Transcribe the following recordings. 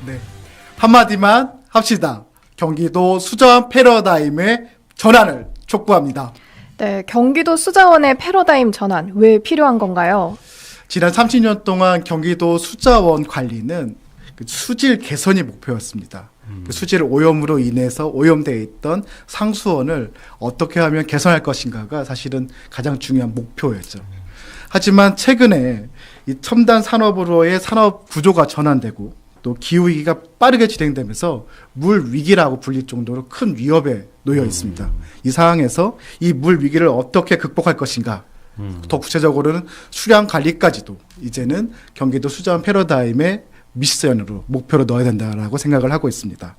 네. 한마디만 합시다. 경기도 수자원 패러다임의 전환을 촉구합니다. 네, 경기도 수자원의 패러다임 전환, 왜 필요한 건가요? 지난 30년 동안 경기도 수자원 관리는 그 수질 개선이 목표였습니다. 그 수질 오염으로 인해서 오염되어 있던 상수원을 어떻게 하면 개선할 것인가가 사실은 가장 중요한 목표였죠. 하지만 최근에 이 첨단 산업으로의 산업 구조가 전환되고 또 기후위기가 빠르게 진행되면서 물 위기라고 불릴 정도로 큰 위협에 놓여 있습니다. 이 상황에서 이 물 위기를 어떻게 극복할 것인가, 더 구체적으로는 수량 관리까지도 이제는 경기도 수자원 패러다임의 미션으로 목표로 넣어야 된다라고 생각을 하고 있습니다.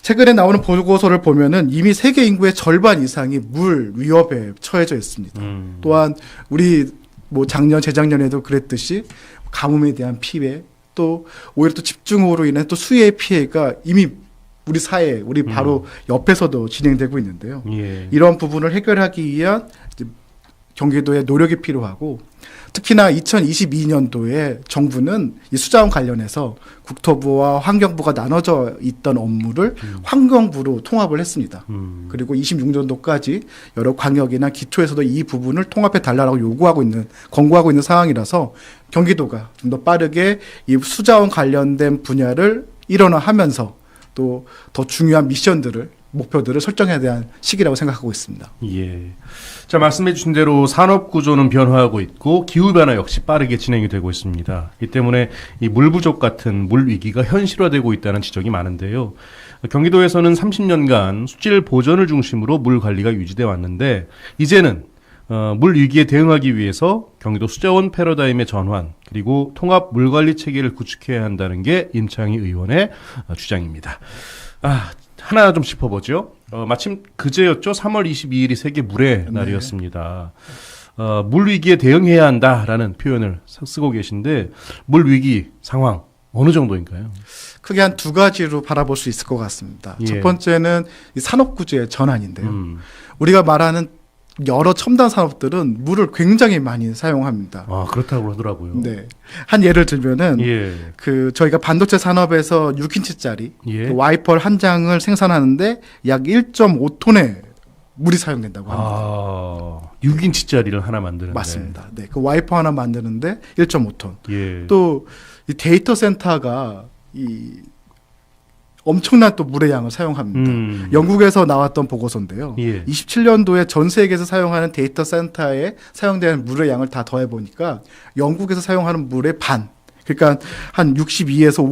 최근에 나오는 보고서를 보면은 이미 세계 인구의 절반 이상이 물 위협에 처해져 있습니다. 또한 우리 뭐 작년 재작년에도 그랬듯이 가뭄에 대한 피해, 또 오히려 또 집중호우로 인한 또 수해의 피해가 이미 우리 사회, 우리 바로 옆에서도 진행되고 있는데요. 예. 이런 부분을 해결하기 위한 이제 경기도의 노력이 필요하고, 특히나 2022년도에 정부는 이 수자원 관련해서 국토부와 환경부가 나눠져 있던 업무를 환경부로 통합을 했습니다. 그리고 26년도까지 여러 광역이나 기초에서도 이 부분을 통합해 달라고 권고하고 있는 상황이라서 경기도가 좀 더 빠르게 이 수자원 관련된 분야를 일원화하면서 또 더 중요한 미션들을, 목표들을 설정해야 되는 시기라고 생각하고 있습니다. 예. 자, 말씀해 주신 대로 산업 구조는 변화하고 있고 기후 변화 역시 빠르게 진행이 되고 있습니다. 이 때문에 이 물 부족 같은 물 위기가 현실화되고 있다는 지적이 많은데요. 경기도에서는 30년간 수질 보전을 중심으로 물 관리가 유지돼 왔는데 이제는 물 위기에 대응하기 위해서 경기도 수자원 패러다임의 전환, 그리고 통합 물 관리 체계를 구축해야 한다는 게 임창희 의원의 주장입니다. 하나 좀 짚어보죠. 마침 그제였죠. 3월 22일이 세계 물의 날이었습니다. 물 위기에 대응해야 한다라는 표현을 쓰고 계신데 물 위기 상황 어느 정도인가요? 크게 한 두 가지로 바라볼 수 있을 것 같습니다. 예. 첫 번째는 이 산업 구조의 전환인데요. 우리가 말하는 여러 첨단 산업들은 물을 굉장히 많이 사용합니다. 그렇다고 하더라고요. 네. 한 예를 들면은 예. 저희가 반도체 산업에서 6인치짜리 예. 그 와이퍼 한 장을 생산하는데 약 1.5톤의 물이 사용된다고 합니다. 6인치짜리를 하나 만드는데. 맞습니다. 네. 그 와이퍼 하나 만드는데 1.5톤. 예. 또 이 데이터 센터가 엄청난 또 물의 양을 사용합니다. 영국에서 나왔던 보고서인데요. 예. 27년도에 전 세계에서 사용하는 데이터 센터에 사용되는 물의 양을 다 더해보니까 영국에서 사용하는 물의 반, 그러니까 한 62에서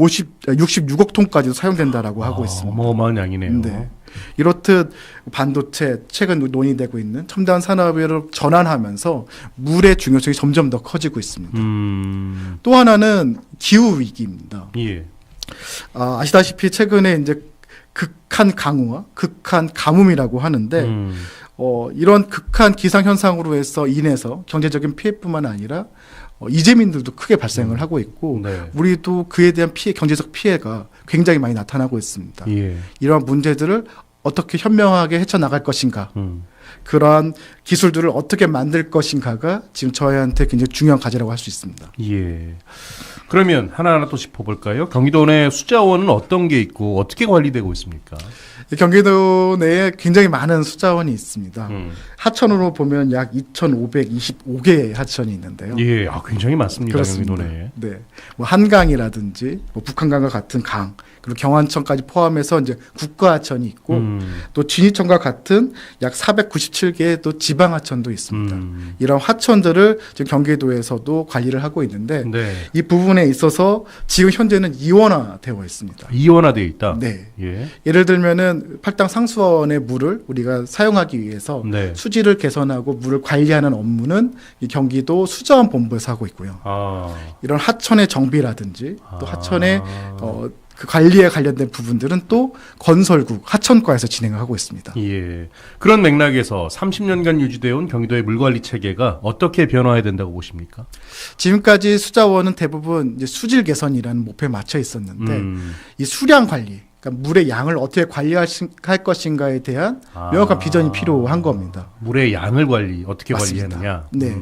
66억 톤까지도 사용된다라고 하고 있습니다. 어마어마한 양이네요. 네. 이렇듯 반도체 최근 논의되고 있는 첨단 산업으로 전환하면서 물의 중요성이 점점 더 커지고 있습니다. 또 하나는 기후 위기입니다. 예. 아시다시피 최근에 이제 극한 강우와 극한 가뭄이라고 하는데 이런 극한 기상 현상으로 인해서 경제적인 피해뿐만 아니라 이재민들도 크게 발생을 하고 있고 네. 우리도 그에 대한 경제적 피해가 굉장히 많이 나타나고 있습니다. 예. 이러한 문제들을 어떻게 현명하게 헤쳐나갈 것인가, 그러한 기술들을 어떻게 만들 것인가가 지금 저희한테 굉장히 중요한 과제라고 할 수 있습니다. 예. 그러면 하나하나 또 짚어볼까요? 경기도 내 수자원은 어떤 게 있고 어떻게 관리되고 있습니까? 경기도 내에 굉장히 많은 수자원이 있습니다. 하천으로 보면 약 2,525개의 하천이 있는데요. 예, 굉장히 많습니다. 그렇습니다. 경기도 내에. 네, 뭐 한강이라든지 뭐 북한강과 같은 강, 그리고 경안천까지 포함해서 이제 국가하천이 있고 또 진이천과 같은 약 497개의 또 지방하천도 있습니다. 이런 하천들을 지금 경기도에서도 관리를 하고 있는데 네. 이 부분에 있어서 지금 현재는 이원화되어 있습니다. 이원화되어 있다. 네. 예. 예를 들면은 팔당 상수원의 물을 우리가 사용하기 위해서 네. 수질을 개선하고 물을 관리하는 업무는 이 경기도 수자원 본부에서 하고 있고요. 이런 하천의 정비라든지 또 하천의 그 관리에 관련된 부분들은 또 건설국 하천과에서 진행을 하고 있습니다. 예. 그런 맥락에서 30년간 유지되어 온 경기도의 물관리 체계가 어떻게 변화해야 된다고 보십니까? 지금까지 수자원은 대부분 이제 수질 개선이라는 목표에 맞춰 있었는데 이 수량 관리, 그러니까 물의 양을 어떻게 관리할 것인가에 대한 명확한 비전이 필요한 겁니다. 물의 양을 어떻게 맞습니다. 관리하느냐. 네.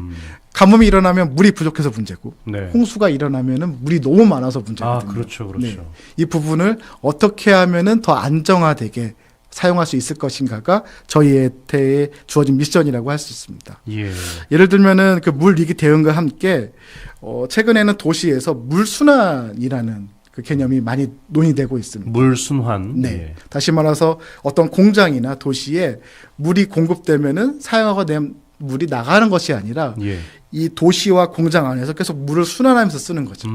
가뭄이 일어나면 물이 부족해서 문제고 네. 홍수가 일어나면은 물이 너무 많아서 문제거든요. 그렇죠, 그렇죠. 네. 이 부분을 어떻게 하면은 더 안정화되게 사용할 수 있을 것인가가 저희한테 주어진 미션이라고 할 수 있습니다. 예. 예를 들면은 그 물 위기 대응과 함께 최근에는 도시에서 물 순환이라는 그 개념이 많이 논의되고 있습니다. 물 순환. 네. 예. 다시 말해서 어떤 공장이나 도시에 물이 공급되면은 사용하고 낸 물이 나가는 것이 아니라 예. 이 도시와 공장 안에서 계속 물을 순환하면서 쓰는 거죠.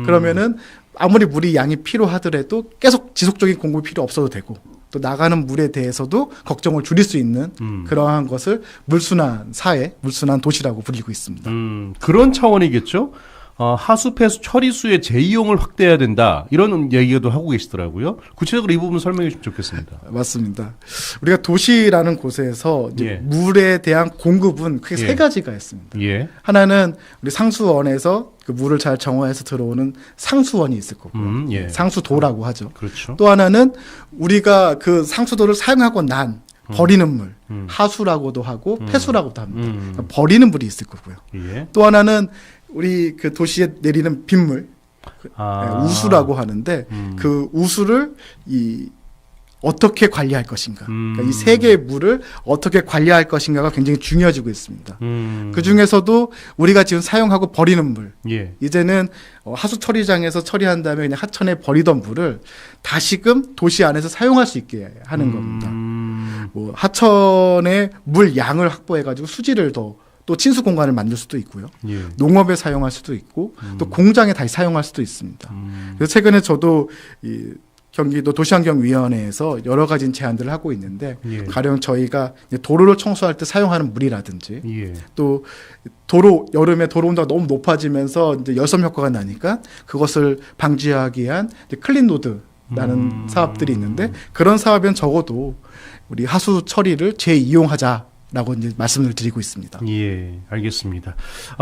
그러면은 아무리 물이 양이 필요하더라도 계속 지속적인 공급이 필요 없어도 되고 또 나가는 물에 대해서도 걱정을 줄일 수 있는 그러한 것을 물순환 사회, 물순환 도시라고 불리고 있습니다. 그런 차원이겠죠. 하수 폐수 처리수의 재이용을 확대해야 된다. 이런 얘기도 하고 계시더라고요. 구체적으로 이 부분 설명해 주시면 좋겠습니다. 맞습니다. 우리가 도시라는 곳에서 이제 예. 물에 대한 공급은 크게 예. 세 가지가 있습니다. 예. 하나는 우리 상수원에서 그 물을 잘 정화해서 들어오는 상수원이 있을 거고요. 예. 상수도라고 하죠. 그렇죠. 또 하나는 우리가 그 상수도를 사용하고 난 버리는 물, 하수라고도 하고 폐수라고도 합니다. 그러니까 버리는 물이 있을 거고요. 예. 또 하나는 우리 그 도시에 내리는 빗물, 우수라고 하는데 그 우수를 어떻게 관리할 것인가. 그러니까 이 세 개의 물을 어떻게 관리할 것인가가 굉장히 중요해지고 있습니다. 그 중에서도 우리가 지금 사용하고 버리는 물, 예. 이제는 하수 처리장에서 처리한 다음에 그냥 하천에 버리던 물을 다시금 도시 안에서 사용할 수 있게 하는 겁니다. 뭐 하천의 물 양을 확보해가지고 수질을 또 친수 공간을 만들 수도 있고요. 예. 농업에 사용할 수도 있고 또 공장에 다시 사용할 수도 있습니다. 그래서 최근에 저도 이 경기도 도시환경위원회에서 여러 가지 제안들을 하고 있는데 예. 가령 저희가 이제 도로를 청소할 때 사용하는 물이라든지 예. 또 여름에 도로 온도가 너무 높아지면서 이제 열섬 효과가 나니까 그것을 방지하기 위한 이제 클린 노드라는 사업들이 있는데 그런 사업엔 적어도 우리 하수 처리를 재이용하자라고 이제 말씀을 드리고 있습니다. 예, 알겠습니다.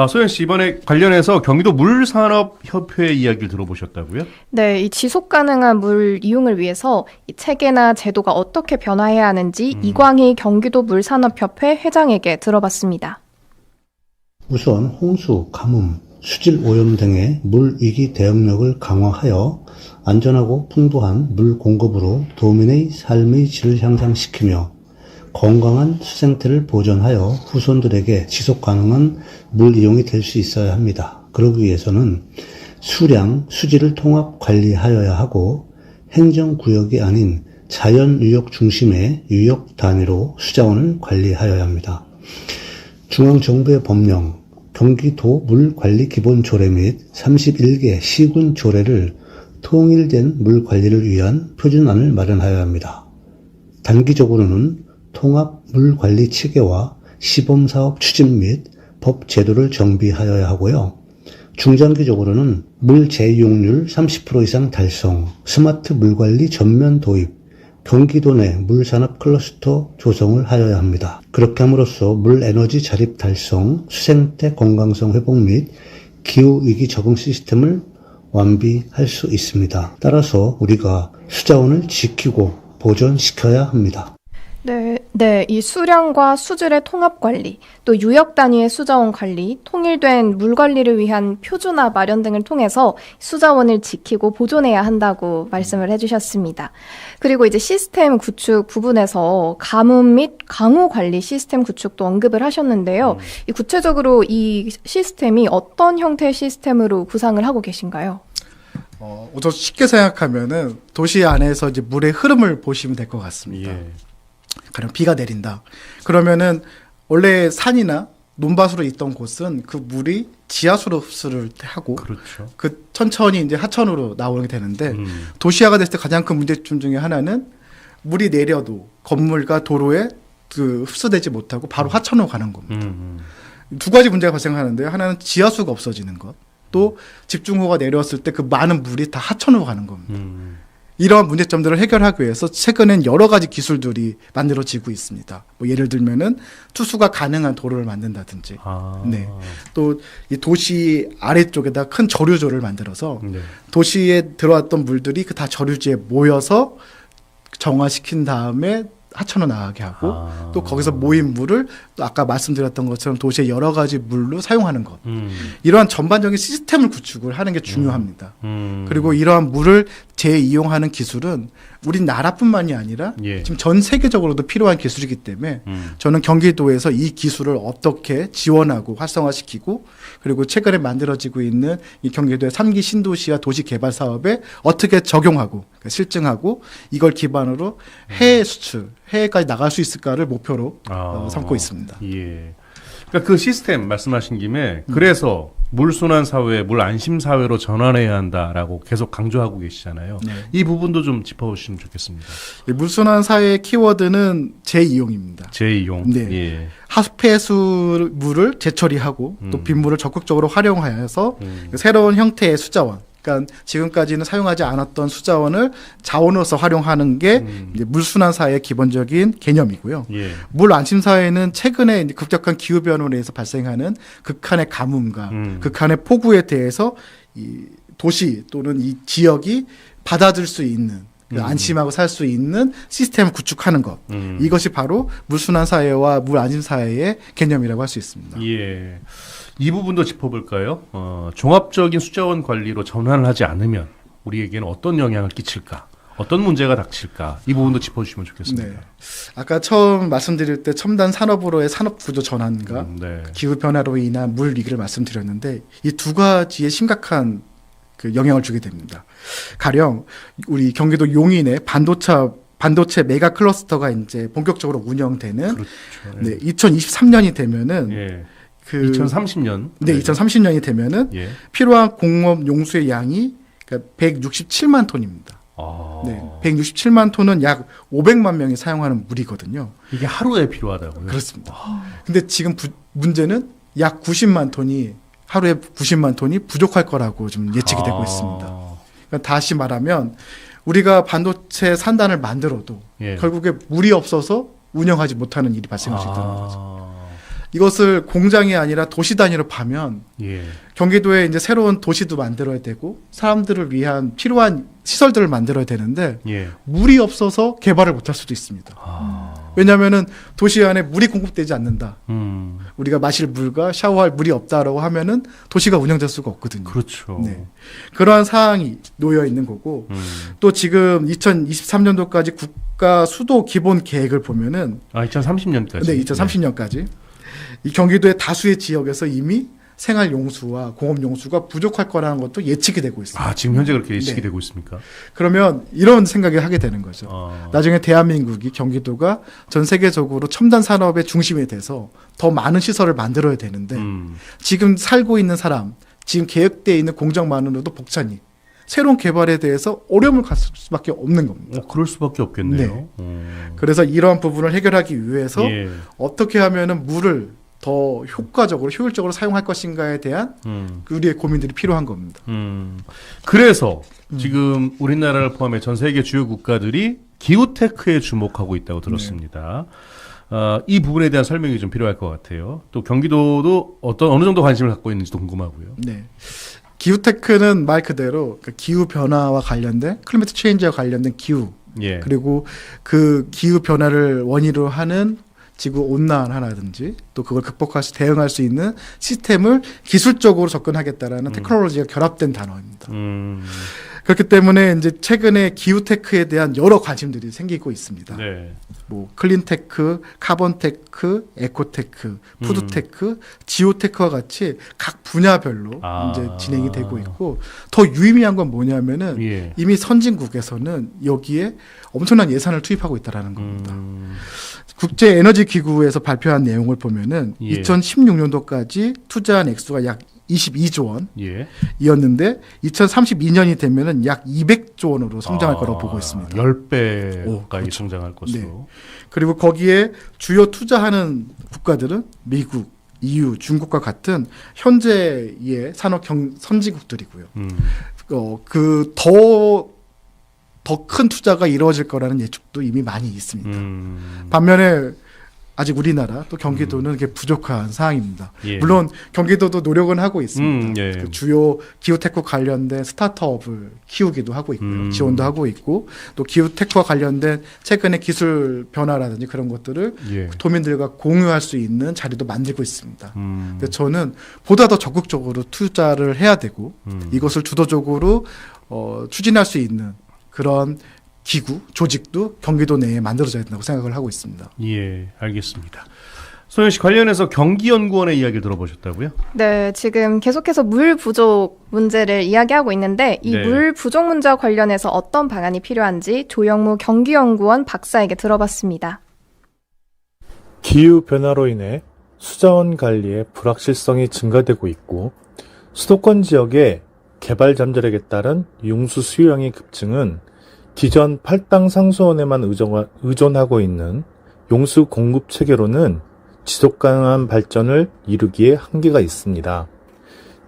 소연 씨 이번에 관련해서 경기도 물산업협회 이야기를 들어보셨다고요? 네, 이 지속 가능한 물 이용을 위해서 이 체계나 제도가 어떻게 변화해야 하는지 이광희 경기도 물산업협회 회장에게 들어봤습니다. 우선 홍수, 가뭄, 수질 오염 등의 물 위기 대응력을 강화하여 안전하고 풍부한 물 공급으로 도민의 삶의 질을 향상시키며 건강한 수생태를 보존하여 후손들에게 지속 가능한 물 이용이 될 수 있어야 합니다. 그러기 위해서는 수량, 수질을 통합 관리하여야 하고 행정구역이 아닌 자연유역 중심의 유역 단위로 수자원을 관리하여야 합니다. 중앙정부의 법령, 경기도 물관리기본조례 및 31개 시군조례를 통일된 물관리를 위한 표준안을 마련하여야 합니다. 단기적으로는 통합 물관리 체계와 시범사업 추진 및 법 제도를 정비하여야 하고요. 중장기적으로는 물 재이용률 30% 이상 달성, 스마트 물관리 전면 도입, 경기도 내 물산업 클러스터 조성을 하여야 합니다. 그렇게 함으로써 물에너지 자립 달성, 수생태 건강성 회복 및 기후위기 적응 시스템을 완비할 수 있습니다. 따라서 우리가 수자원을 지키고 보존시켜야 합니다. 네, 이 수량과 수질의 통합 관리, 또 유역 단위의 수자원 관리, 통일된 물 관리를 위한 표준화 마련 등을 통해서 수자원을 지키고 보존해야 한다고 말씀을 해주셨습니다. 그리고 이제 시스템 구축 부분에서 가뭄 및 강우 관리 시스템 구축도 언급을 하셨는데요. 이 구체적으로 이 시스템이 어떤 형태의 시스템으로 구상을 하고 계신가요? 우선 쉽게 생각하면은 도시 안에서 이제 물의 흐름을 보시면 될 것 같습니다. 예. 가령 비가 내린다. 그러면은 원래 산이나 논밭으로 있던 곳은 그 물이 지하수로 흡수를 하고 그렇죠. 그 천천히 이제 하천으로 나오게 되는데 도시화가 됐을 때 가장 큰 문제점 중에 하나는 물이 내려도 건물과 도로에 그 흡수되지 못하고 바로 하천으로 가는 겁니다. 두 가지 문제가 발생하는데요. 하나는 지하수가 없어지는 것. 또 집중호우가 내려왔을 때 그 많은 물이 다 하천으로 가는 겁니다. 이러한 문제점들을 해결하기 위해서 최근엔 여러 가지 기술들이 만들어지고 있습니다. 뭐 예를 들면은 투수가 가능한 도로를 만든다든지, 네. 또 이 도시 아래쪽에다 큰 저류조를 만들어서 네. 도시에 들어왔던 물들이 그 다 저류지에 모여서 정화시킨 다음에 하천으로 나가게 하고 또 거기서 모인 물을 또 아까 말씀드렸던 것처럼 도시의 여러 가지 물로 사용하는 것. 이러한 전반적인 시스템을 구축을 하는 게 중요합니다. 그리고 이러한 물을 재이용하는 기술은 우리나라뿐만이 아니라 예. 지금 전 세계적으로도 필요한 기술이기 때문에 저는 경기도에서 이 기술을 어떻게 지원하고 활성화시키고 그리고 최근에 만들어지고 있는 이 경기도의 3기 신도시와 도시 개발 사업에 어떻게 적용하고 그러니까 실증하고 이걸 기반으로 해외 수출, 해외까지 나갈 수 있을까를 목표로 삼고 있습니다. 예. 그러니까 그 시스템 말씀하신 김에 그래서 물순환 사회, 물 안심 사회로 전환해야 한다라고 계속 강조하고 계시잖아요. 네. 이 부분도 좀 짚어주시면 좋겠습니다. 이 물순환 사회의 키워드는 재이용입니다. 재이용. 네. 예. 하수폐수 물을 재처리하고 또 빗물을 적극적으로 활용하여서 새로운 형태의 수자원, 그러니까 지금까지는 사용하지 않았던 수자원을 자원으로서 활용하는 게 이제 물순환 사회의 기본적인 개념이고요. 예. 물 안심 사회는 최근에 이제 급격한 기후 변화로 인해서 발생하는 극한의 가뭄과 극한의 폭우에 대해서 이 도시 또는 이 지역이 받아들 수 있는 안심하고 살 수 있는 시스템을 구축하는 것. 이것이 바로 물순환 사회와 물 안심 사회의 개념이라고 할 수 있습니다. 예. 이 부분도 짚어볼까요? 종합적인 수자원 관리로 전환을 하지 않으면 우리에게는 어떤 영향을 끼칠까? 어떤 문제가 닥칠까? 이 부분도 짚어주시면 좋겠습니다. 네. 아까 처음 말씀드릴 때 첨단 산업으로의 산업 구조 전환과 네. 기후 변화로 인한 물 위기를 말씀드렸는데 이 두 가지에 심각한 그 영향을 주게 됩니다. 가령 우리 경기도 용인의 반도체 메가 클러스터가 이제 본격적으로 운영되는 그렇죠. 네, 2023년이 되면은 예. 그 2030년. 네, 2030년이 되면은 예. 필요한 공업 용수의 양이 그러니까 167만 톤입니다. 네, 167만 톤은 약 500만 명이 사용하는 물이거든요. 이게 하루에 필요하다고요? 그렇습니다. 근데 지금 문제는 약 90만 톤이 하루에 90만 톤이 부족할 거라고 좀 예측이 되고 있습니다. 그러니까 다시 말하면 우리가 반도체 산단을 만들어도 예. 결국에 물이 없어서 운영하지 못하는 일이 발생할 수 있다는 거죠. 이것을 공장이 아니라 도시 단위로 파면 예. 경기도에 이제 새로운 도시도 만들어야 되고 사람들을 위한 필요한 시설들을 만들어야 되는데 예. 물이 없어서 개발을 못할 수도 있습니다. 왜냐하면은 도시 안에 물이 공급되지 않는다. 우리가 마실 물과 샤워할 물이 없다라고 하면은 도시가 운영될 수가 없거든요. 그렇죠. 네. 그러한 사항이 놓여 있는 거고 또 지금 2023년도까지 국가 수도 기본 계획을 보면은 2030년까지. 네, 2030년까지 이 경기도의 다수의 지역에서 이미 생활 용수와 공업 용수가 부족할 거라는 것도 예측이 되고 있습니다. 지금 현재 그렇게 예측이 네. 되고 있습니까? 그러면 이런 생각을 하게 되는 거죠. 나중에 대한민국이 경기도가 전 세계적으로 첨단 산업의 중심이 돼서 더 많은 시설을 만들어야 되는데 지금 살고 있는 사람, 지금 계획되어 있는 공장만으로도 벅차니 새로운 개발에 대해서 어려움을 갖을 수밖에 없는 겁니다. 그럴 수밖에 없겠네요. 그래서 이러한 부분을 해결하기 위해서 예. 어떻게 하면은 물을 더 효과적으로 효율적으로 사용할 것인가에 대한 우리의 고민들이 필요한 겁니다. 그래서 지금 우리나라를 포함해 전 세계 주요 국가들이 기후테크에 주목하고 있다고 들었습니다. 이 부분에 대한 설명이 좀 필요할 것 같아요. 또 경기도도 어느 정도 관심을 갖고 있는지도 궁금하고요. 네. 기후테크는 말 그대로 그 기후 변화와 관련된 클리메이트 체인지와 관련된 기후 예. 그리고 그 기후 변화를 원인으로 하는 지구 온난화라든지 또 그걸 대응할 수 있는 시스템을 기술적으로 접근하겠다라는 테크놀로지가 결합된 단어입니다. 그렇기 때문에 이제 최근에 기후테크에 대한 여러 관심들이 생기고 있습니다. 네. 뭐 클린테크, 카본테크, 에코테크, 푸드테크, 지오테크와 같이 각 분야별로 이제 진행이 되고 있고 더 유의미한 건 뭐냐면은 예. 이미 선진국에서는 여기에 엄청난 예산을 투입하고 있다라는 겁니다. 국제 에너지 기구에서 발표한 내용을 보면은 예. 2016년도까지 투자한 액수가 약 22조 원이었는데 예. 2032년이 되면은 약 200조 원으로 성장할 거라고 보고 있습니다. 10배 가까이 그렇죠. 성장할 것으로. 네. 그리고 거기에 주요 투자하는 국가들은 미국, EU, 중국과 같은 현재의 산업 선진국들이고요. 더 큰 투자가 이루어질 거라는 예측도 이미 많이 있습니다. 반면에 아직 우리나라 또 경기도는 이게 부족한 상황입니다. 예. 물론 경기도도 노력은 하고 있습니다. 예. 그 주요 기후테크 관련된 스타트업을 키우기도 하고 있고요. 지원도 하고 있고 또 기후테크와 관련된 최근의 기술 변화라든지 그런 것들을 예. 도민들과 공유할 수 있는 자리도 만들고 있습니다. 음. 저는 보다 더 적극적으로 투자를 해야 되고 이것을 주도적으로 추진할 수 있는 그런 기구, 조직도 경기도 내에 만들어져야 된다고 생각을 하고 있습니다. 예, 알겠습니다. 소영 씨 관련해서 경기연구원의 이야기를 들어보셨다고요? 네, 지금 계속해서 물 부족 문제를 이야기하고 있는데 이 네. 물 부족 문제와 관련해서 어떤 방안이 필요한지 조영무 경기연구원 박사에게 들어봤습니다. 기후변화로 인해 수자원 관리의 불확실성이 증가되고 있고 수도권 지역의 개발 잠재력에 따른 용수 수요량의 급증은 기존 팔당 상수원에만 의존하고 있는 용수 공급 체계로는 지속 가능한 발전을 이루기에 한계가 있습니다.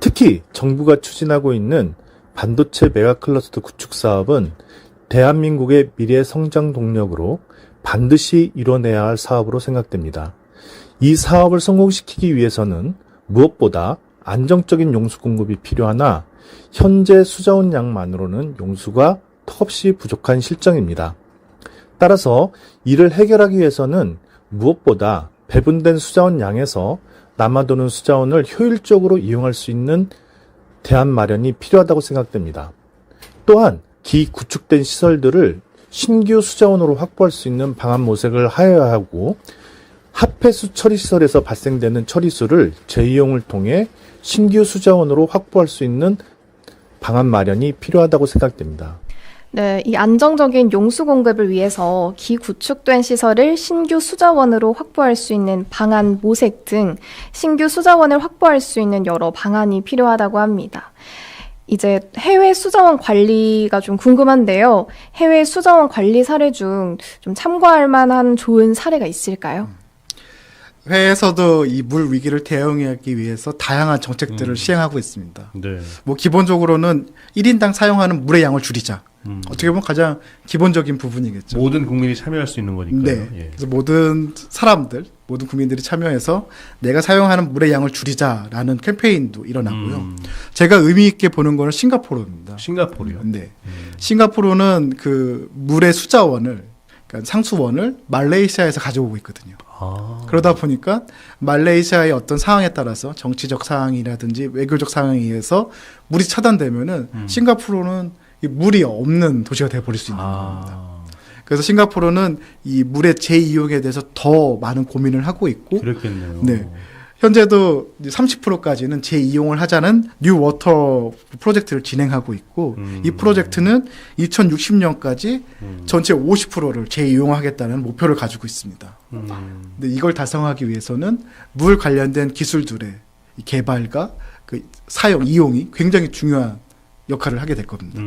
특히 정부가 추진하고 있는 반도체 메가클러스터 구축 사업은 대한민국의 미래 성장 동력으로 반드시 이뤄내야 할 사업으로 생각됩니다. 이 사업을 성공시키기 위해서는 무엇보다 안정적인 용수 공급이 필요하나 현재 수자원 양만으로는 용수가 턱없이 부족한 실정입니다. 따라서 이를 해결하기 위해서는 무엇보다 배분된 수자원 양에서 남아도는 수자원을 효율적으로 이용할 수 있는 대안 마련이 필요하다고 생각됩니다. 또한 기구축된 시설들을 신규 수자원으로 확보할 수 있는 방안 모색을 하여야 하고 합폐수 처리시설에서 발생되는 처리수를 재이용을 통해 신규 수자원으로 확보할 수 있는 방안 마련이 필요하다고 생각됩니다. 네, 이 안정적인 용수 공급을 위해서 기구축된 시설을 신규 수자원으로 확보할 수 있는 방안 모색 등 신규 수자원을 확보할 수 있는 여러 방안이 필요하다고 합니다. 이제 해외 수자원 관리가 좀 궁금한데요. 해외 수자원 관리 사례 중 좀 참고할 만한 좋은 사례가 있을까요? 해외에서도 이 물 위기를 대응하기 위해서 다양한 정책들을 시행하고 있습니다. 네. 뭐 기본적으로는 1인당 사용하는 물의 양을 줄이자. 어떻게 보면 가장 기본적인 부분이겠죠. 모든 국민이 참여할 수 있는 거니까요. 네. 예. 그래서 모든 사람들, 모든 국민들이 참여해서 내가 사용하는 물의 양을 줄이자라는 캠페인도 일어나고요. 제가 의미 있게 보는 거는 싱가포르입니다. 싱가포르요. 네. 싱가포르는 그 물의 수자원을, 그러니까 상수원을 말레이시아에서 가져오고 있거든요. 아. 그러다 보니까 말레이시아의 어떤 상황에 따라서 정치적 상황이라든지 외교적 상황에 의해서 물이 차단되면은 싱가포르는 이 물이 없는 도시가 돼버릴 수 있는 겁니다. 그래서 싱가포르는 이 물의 재이용에 대해서 더 많은 고민을 하고 있고, 그렇겠네요. 네. 현재도 30%까지는 재이용을 하자는 뉴 워터 프로젝트를 진행하고 있고, 이 프로젝트는 2060년까지 전체 50%를 재이용하겠다는 목표를 가지고 있습니다. 근데 이걸 달성하기 위해서는 물 관련된 기술들의 이 개발과 그 사용, 이용이 굉장히 중요한 역할을 하게 될 겁니다.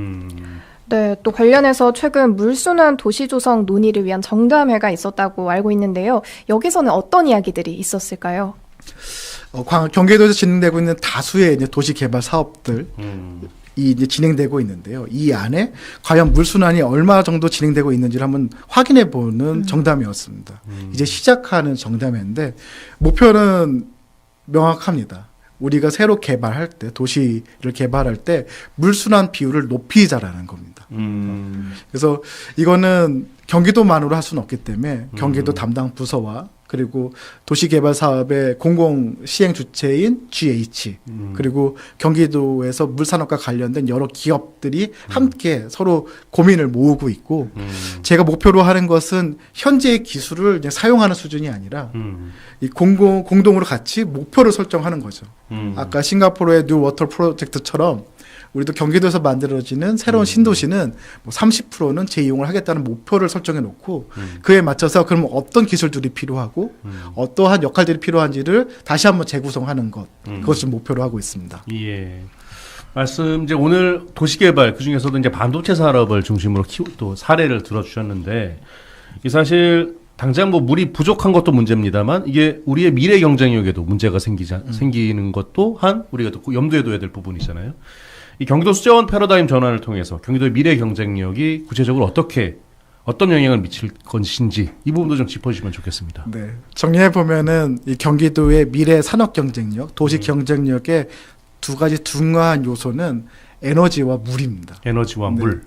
네, 또 관련해서 최근 물순환 도시 조성 논의를 위한 정담회가 있었다고 알고 있는데요. 여기서는 어떤 이야기들이 있었을까요? 경기도에서 진행되고 있는 다수의 이제 도시 개발 사업들 이 이제 진행되고 있는데요. 이 안에 과연 물순환이 얼마 정도 진행되고 있는지를 한번 확인해 보는 정담회였습니다. 이제 시작하는 정담회인데 목표는 명확합니다. 우리가 새로 개발할 때, 도시를 개발할 때 물순환 비율을 높이자라는 겁니다. 그래서 이거는 경기도만으로 할 수는 없기 때문에 경기도 담당 부서와 그리고 도시개발 사업의 공공 시행 주체인 GH 그리고 경기도에서 물산업과 관련된 여러 기업들이 함께 서로 고민을 모으고 있고 제가 목표로 하는 것은 현재의 기술을 이제 사용하는 수준이 아니라 이 공동으로 같이 목표를 설정하는 거죠. 아까 싱가포르의 뉴 워터 프로젝트처럼 우리도 경기도에서 만들어지는 새로운 신도시는 뭐 30%는 재이용을 하겠다는 목표를 설정해 놓고 그에 맞춰서 그럼 어떤 기술들이 필요하고 어떠한 역할들이 필요한지를 다시 한번 재구성하는 것 그것을 목표로 하고 있습니다. 예. 말씀 이제 오늘 도시개발 그 중에서도 이제 반도체 산업을 중심으로 또 사례를 들어주셨는데 이 사실 당장 뭐 물이 부족한 것도 문제입니다만 이게 우리의 미래 경쟁력에도 문제가 생기는 것도 한 우리가 또 염두에 둬야 될 부분이잖아요. 이 경기도 수자원 패러다임 전환을 통해서 경기도의 미래 경쟁력이 구체적으로 어떻게 어떤 영향을 미칠 것인지 이 부분도 좀 짚어주시면 좋겠습니다. 네. 정리해 보면은 이 경기도의 미래 산업 경쟁력, 도시 경쟁력의 두 가지 중요한 요소는 에너지와 물입니다. 에너지와 네. 물.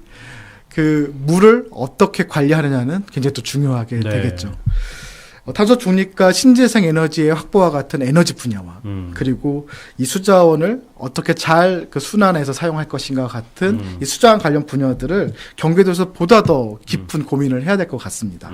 그 물을 어떻게 관리하느냐는 굉장히 또 중요하게 네. 되겠죠. 탄소 중립과 신재생 에너지의 확보와 같은 에너지 분야와 그리고 이 수자원을 어떻게 잘 그 순환해서 사용할 것인가 같은 이 수자원 관련 분야들을 경기도에서 보다 더 깊은 고민을 해야 될 것 같습니다.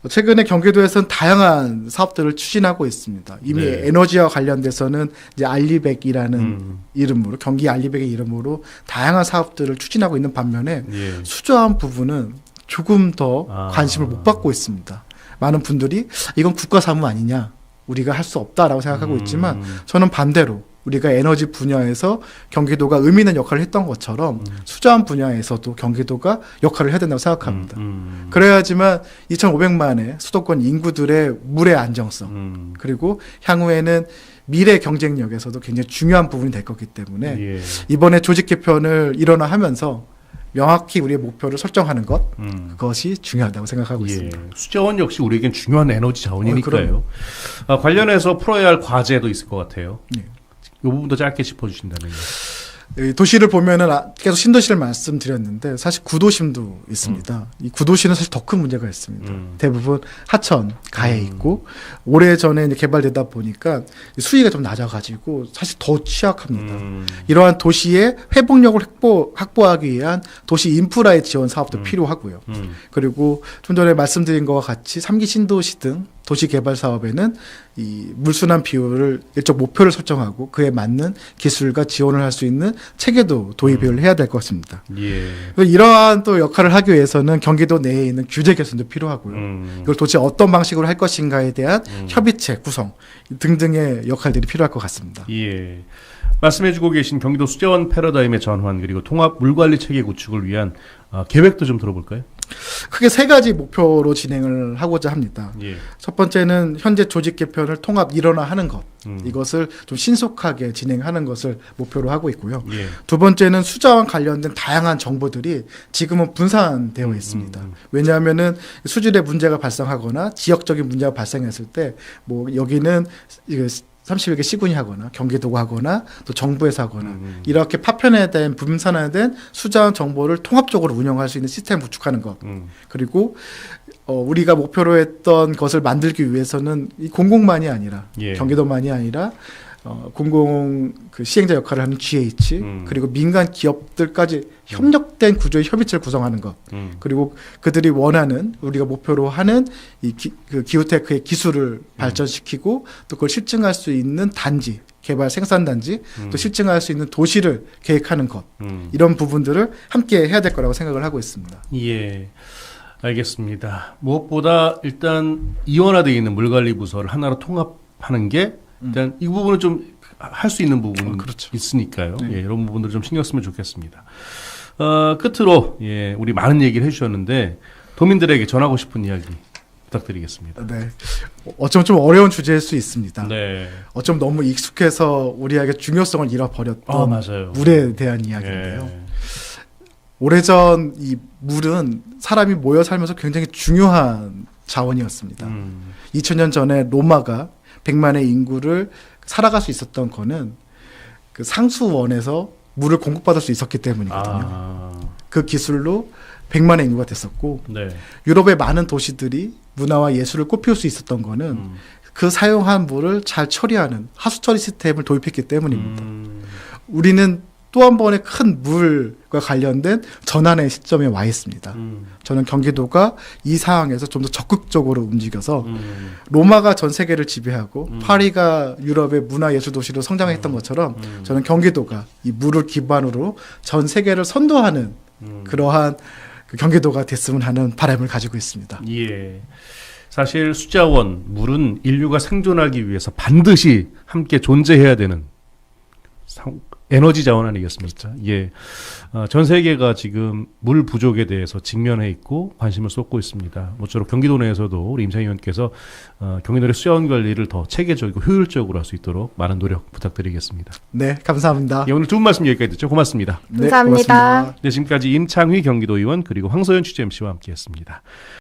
최근에 경기도에서는 다양한 사업들을 추진하고 있습니다. 이미 네. 에너지와 관련돼서는 이제 알리백이라는 이름으로 경기 알리백의 이름으로 다양한 사업들을 추진하고 있는 반면에 예. 수자원 부분은 조금 더 관심을 못 받고 있습니다. 많은 분들이 이건 국가 사무 아니냐, 우리가 할 수 없다라고 생각하고 있지만 저는 반대로 우리가 에너지 분야에서 경기도가 의미 있는 역할을 했던 것처럼 수자원 분야에서도 경기도가 역할을 해야 된다고 생각합니다. 그래야지만 2,500만의 수도권 인구들의 물의 안정성 그리고 향후에는 미래 경쟁력에서도 굉장히 중요한 부분이 될 거기 때문에 예. 이번에 조직 개편을 일원화하면서 명확히 우리의 목표를 설정하는 것 그것이 중요하다고 생각하고 예. 있습니다. 수자원 역시 우리에겐 중요한 에너지 자원이니까요. 그럼요. 관련해서 풀어야 할 과제도 있을 것 같아요. 예. 이 부분도 짧게 짚어주신다면요. 이 도시를 보면은 계속 신도시를 말씀드렸는데 사실 구도심도 있습니다. 이 구도시는 사실 더 큰 문제가 있습니다. 대부분 하천 가에 있고 오래전에 이제 개발되다 보니까 수위가 좀 낮아가지고 사실 더 취약합니다. 이러한 도시의 회복력을 확보하기 위한 도시 인프라의 지원 사업도 필요하고요. 그리고 좀 전에 말씀드린 것과 같이 3기 신도시 등 도시 개발 사업에는 이 물순환 비율을 일정 목표를 설정하고 그에 맞는 기술과 지원을 할 수 있는 체계도 도입을 해야 될 것입니다. 예. 이러한 또 역할을 하기 위해서는 경기도 내에 있는 규제 개선도 필요하고요. 이걸 도대체 어떤 방식으로 할 것인가에 대한 협의체 구성 등등의 역할들이 필요할 것 같습니다. 예. 말씀해주고 계신 경기도 수자원 패러다임의 전환 그리고 통합 물관리 체계 구축을 위한 계획도 좀 들어볼까요? 크게 세 가지 목표로 진행을 하고자 합니다. 예. 첫 번째는 현재 조직 개편을 통합 일원화하는 것. 이것을 좀 신속하게 진행하는 것을 목표로 하고 있고요. 예. 두 번째는 수자원 관련된 다양한 정보들이 지금은 분산되어 있습니다. 왜냐하면은 수질의 문제가 발생하거나 지역적인 문제가 발생했을 때 뭐 여기는 30여 개 시군이 하거나 경기도가 하거나 또 정부에서 하거나 이렇게 파편화된 분산화된 수자원 정보를 통합적으로 운영할 수 있는 시스템을 구축하는 것. 그리고 우리가 목표로 했던 것을 만들기 위해서는 이 공공만이 아니라 예. 경기도만이 아니라 공공 그 시행자 역할을 하는 GH 그리고 민간 기업들까지 협력된 구조의 협의체를 구성하는 것 그리고 그들이 원하는 우리가 목표로 하는 이 기후테크의 기술을 발전시키고 또 그걸 실증할 수 있는 단지 개발 생산단지 또 실증할 수 있는 도시를 계획하는 것 이런 부분들을 함께 해야 될 거라고 생각을 하고 있습니다. 예. 알겠습니다. 무엇보다 일단 이원화되어 있는 물관리 부서를 하나로 통합하는 게 일단 이 부분은 좀 할 수 있는 부분이 그렇죠. 있으니까요. 네. 예, 이런 부분들 좀 신경 쓰면 좋겠습니다. 끝으로 예, 우리 많은 얘기를 해주셨는데 도민들에게 전하고 싶은 이야기 부탁드리겠습니다. 네. 어쩌면 좀 어려운 주제일 수 있습니다. 네. 어쩌면 너무 익숙해서 우리에게 중요성을 잃어버렸던 맞아요. 물에 대한 이야기인데요. 예. 오래전 이 물은 사람이 모여 살면서 굉장히 중요한 자원이었습니다. 2000년 전에 로마가 100만의 인구를 살아갈 수 있었던 거는 그 상수원에서 물을 공급받을 수 있었기 때문이거든요. 그 기술로 100만의 인구가 됐었고 네. 유럽의 많은 도시들이 문화와 예술을 꽃피울 수 있었던 거는 그 사용한 물을 잘 처리하는 하수 처리 시스템을 도입했기 때문입니다. 우리는 또 한 번의 큰 물과 관련된 전환의 시점에 와 있습니다. 저는 경기도가 이 상황에서 좀 더 적극적으로 움직여서 로마가 전 세계를 지배하고 파리가 유럽의 문화예술 도시로 성장했던 것처럼 저는 경기도가 이 물을 기반으로 전 세계를 선도하는 그러한 그 경기도가 됐으면 하는 바람을 가지고 있습니다. 예. 사실 수자원, 물은 인류가 생존하기 위해서 반드시 함께 존재해야 되는 에너지 자원 아니겠습니까? 예. 전 세계가 지금 물 부족에 대해서 직면해 있고 관심을 쏟고 있습니다. 모쪼록 경기도 내에서도 우리 임창희 의원께서 경기도의 수자원 관리를 더 체계적이고 효율적으로 할 수 있도록 많은 노력 부탁드리겠습니다. 네, 감사합니다. 예, 오늘 두 분 말씀 여기까지 듣죠. 고맙습니다. 네, 감사합니다. 고맙습니다. 네, 지금까지 임창휘 경기도의원 그리고 황소연 취재 MC와 함께했습니다.